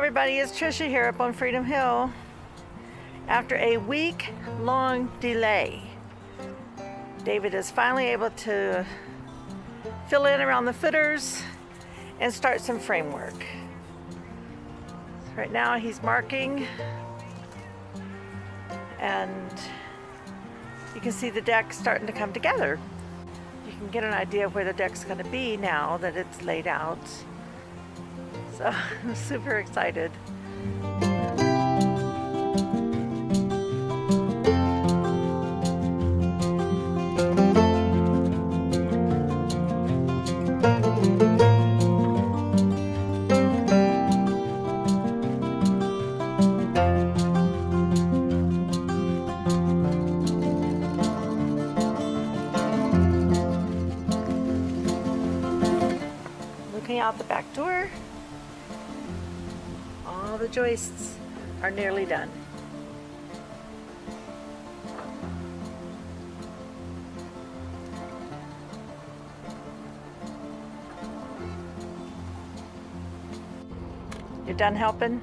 everybody, it's Trisha here up on Freedom Hill. After a week-long delay, David is finally able to fill in around the footers and start some framework. Right now he's marking, and you can see the deck starting to come together. You can get an idea of where the deck's going to be now that it's laid out. So I'm super excited. Looking out the back door, all the joists are nearly done. You're done helping?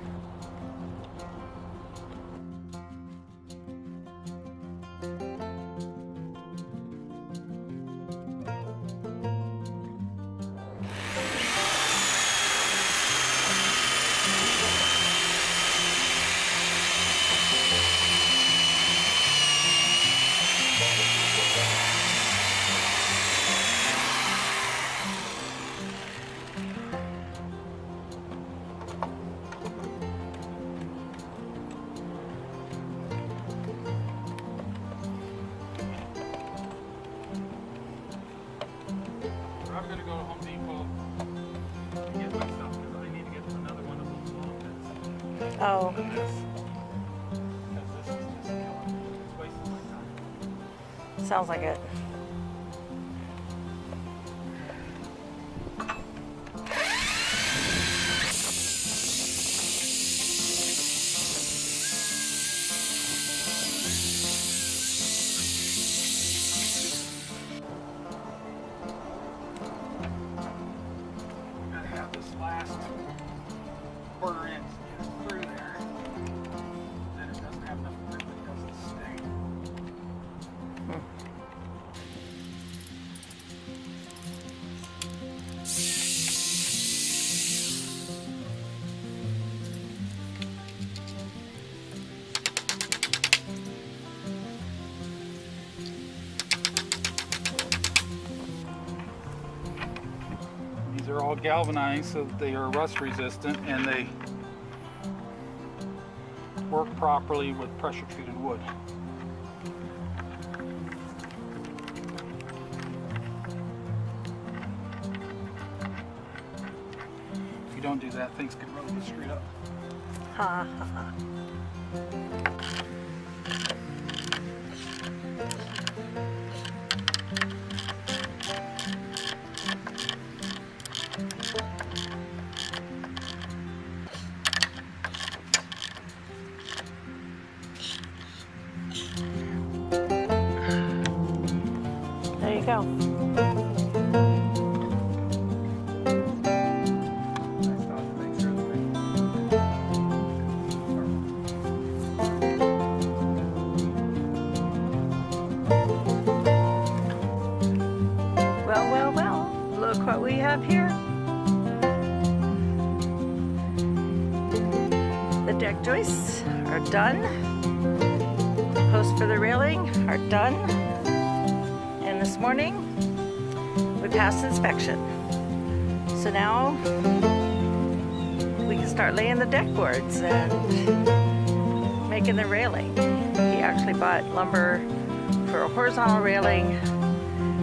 I'm going to go to Home Depot and get my stuff because I need to get another one of those long bits. Oh, Because this is just killing me. It's wasting my time. sounds like it. Gotta have this last quarter inch get through there. Then it doesn't have enough grip, it doesn't stay. These are all galvanized so that they are rust resistant and they work properly with pressure treated wood. If you don't do that, things can roll you straight up. Ha ha ha. There you go. Well, look what we have here. The deck joists are done. Posts for the railing are done. And this morning, we passed inspection. So now we can start laying the deck boards and making the railing. He actually bought lumber for a horizontal railing,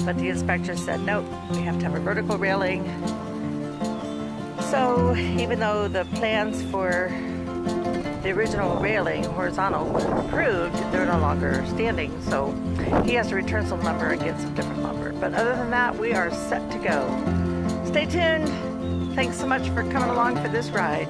but the inspector said, nope, we have to have a vertical railing. So even though the plans for the original railing, horizontal, were approved, they're no longer standing. So he has to return some lumber and get some different lumber. But other than that, we are set to go. Stay tuned. Thanks so much for coming along for this ride.